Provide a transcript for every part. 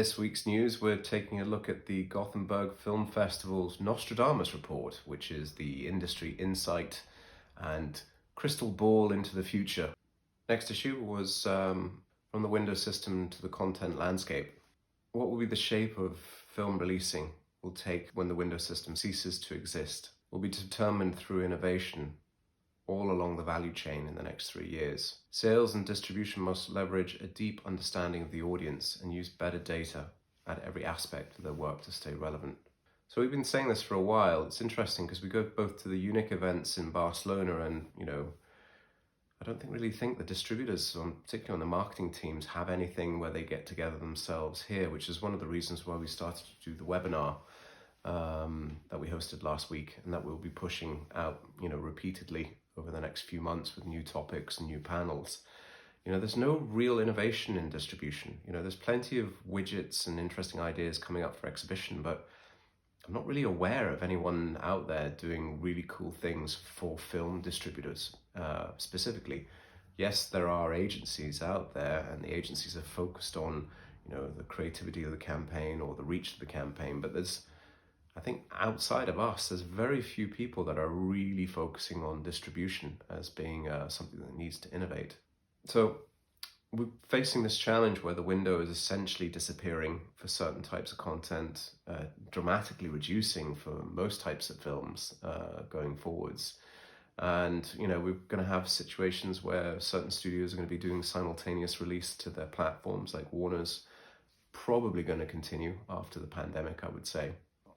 this week's news, we're taking a look at the Göteborg Film Festival's Nostradamus report, which is the industry insight and crystal ball into the future. Next issue was from the window system to the content landscape. What will be the shape of film releasing will take when the window system ceases to exist will be determined through innovation all along the value chain in the next 3 years. Sales and distribution must leverage a deep understanding of the audience and use better data at every aspect of their work to stay relevant. So we've been saying this for a while. It's interesting because we go both to the Unique events in Barcelona and, I don't really think the distributors, particularly on the marketing teams, have anything where they get together themselves here, which is one of the reasons why we started to do the webinar that we hosted last week, and that we'll be pushing out, repeatedly over the next few months with new topics and new panels. There's no real innovation in distribution. There's plenty of widgets and interesting ideas coming up for exhibition, but I'm not really aware of anyone out there doing really cool things for film distributors specifically. Yes, there are agencies out there, and the agencies are focused on, the creativity of the campaign or the reach of the campaign, but I think outside of us, there's very few people that are really focusing on distribution as being something that needs to innovate. So we're facing this challenge where the window is essentially disappearing for certain types of content, dramatically reducing for most types of films going forwards. And, we're going to have situations where certain studios are going to be doing simultaneous release to their platforms, like Warner's probably going to continue after the pandemic, I would say.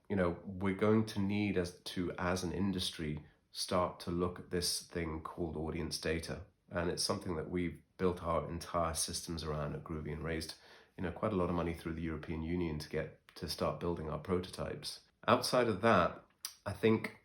We're going to need as an industry, start to look at this thing called audience data. And it's something that we've built our entire systems around at Groovy and raised, quite a lot of money through the European Union to start building our prototypes. Outside of that, I think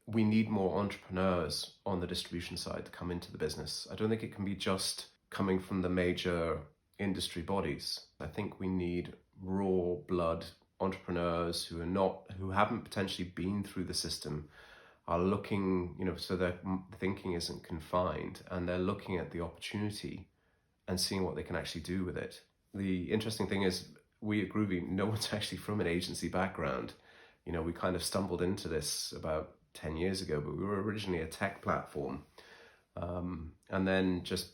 we need more entrepreneurs on the distribution side to come into the business. I don't think it can be just coming from the major industry bodies. I think we need raw blood entrepreneurs who haven't potentially been through the system, are looking, so their thinking isn't confined, and they're looking at the opportunity and seeing what they can actually do with it. The interesting thing is, we at Groovy, no one's actually from an agency background. We kind of stumbled into this about 10 years ago, but we were originally a tech platform. And then just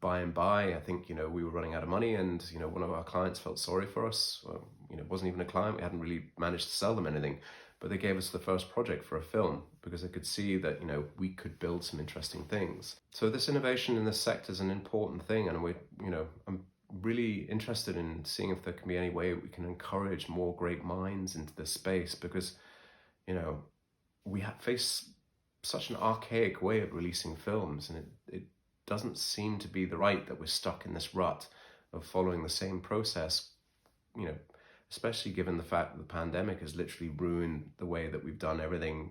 by and by, I think, we were running out of money, and, one of our clients felt sorry for us. Well, it wasn't even a client. We hadn't really managed to sell them anything, but they gave us the first project for a film because they could see that, we could build some interesting things. So this innovation in this sector is an important thing. And I'm really interested in seeing if there can be any way we can encourage more great minds into this space, because, we face such an archaic way of releasing films, and it doesn't seem to be the right that we're stuck in this rut of following the same process, especially given the fact that the pandemic has literally ruined the way that we've done everything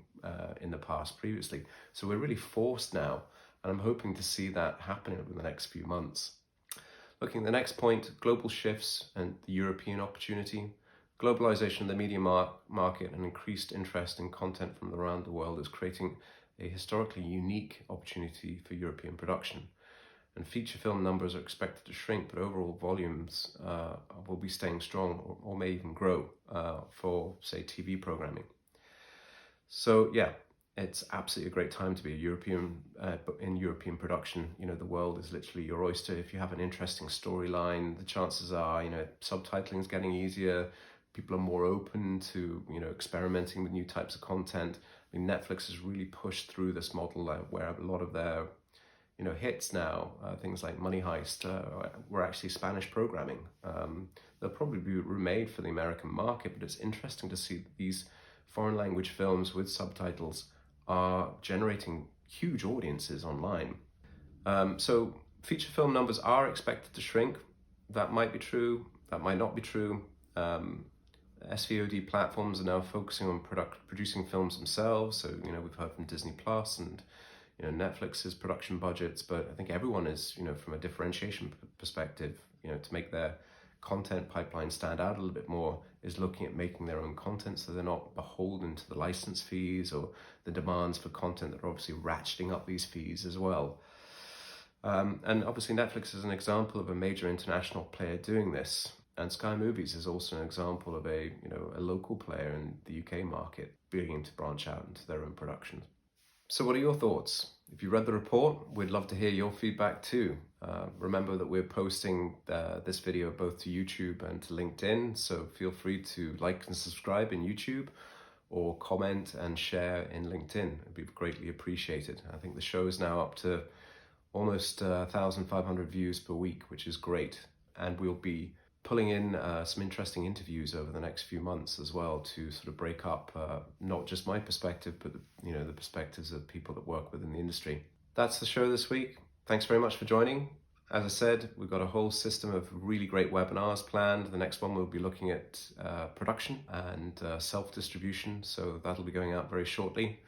in the past previously. So we're really forced now, and I'm hoping to see that happening over the next few months. Looking at the next point, global shifts and the European opportunity. Globalization of the media market and increased interest in content from around the world is creating a historically unique opportunity for European production. And feature film numbers are expected to shrink, but overall volumes will be staying strong or may even grow for, say, TV programming. So yeah, it's absolutely a great time to be in European production. The world is literally your oyster. If you have an interesting storyline, the chances are, subtitling is getting easier. People are more open to, experimenting with new types of content. I mean, Netflix has really pushed through this model where a lot of their hits now, things like Money Heist, were actually Spanish programming. They'll probably be remade for the American market, but it's interesting to see that these foreign language films with subtitles are generating huge audiences online. So feature film numbers are expected to shrink. That might be true, that might not be true. SVOD platforms are now focusing on producing films themselves. So, we've heard from Disney Plus and, Netflix's production budgets, but I think everyone is, from a differentiation perspective, to make their content pipeline stand out a little bit more, is looking at making their own content so they're not beholden to the license fees or the demands for content that are obviously ratcheting up these fees as well. And obviously Netflix is an example of a major international player doing this. And Sky Movies is also an example of a local player in the UK market beginning to branch out into their own productions. So what are your thoughts? If you read the report, we'd love to hear your feedback too. Remember that we're posting this video both to YouTube and to LinkedIn, so feel free to like and subscribe in YouTube or comment and share in LinkedIn. It'd be greatly appreciated. I think the show is now up to almost 1,500 views per week, which is great. And we'll be pulling in some interesting interviews over the next few months as well to sort of break up not just my perspective, but the perspectives of people that work within the industry. That's the show this week. Thanks very much for joining. As I said, we've got a whole system of really great webinars planned. The next one we'll be looking at production and self-distribution, so that'll be going out very shortly.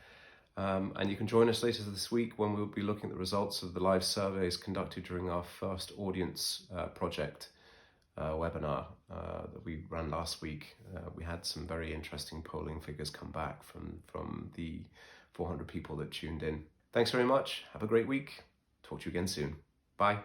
And you can join us later this week when we'll be looking at the results of the live surveys conducted during our first audience project webinar that we ran last week. We had some very interesting polling figures come back from the 400 people that tuned in. Thanks very much. Have a great week. Talk to you again soon. Bye.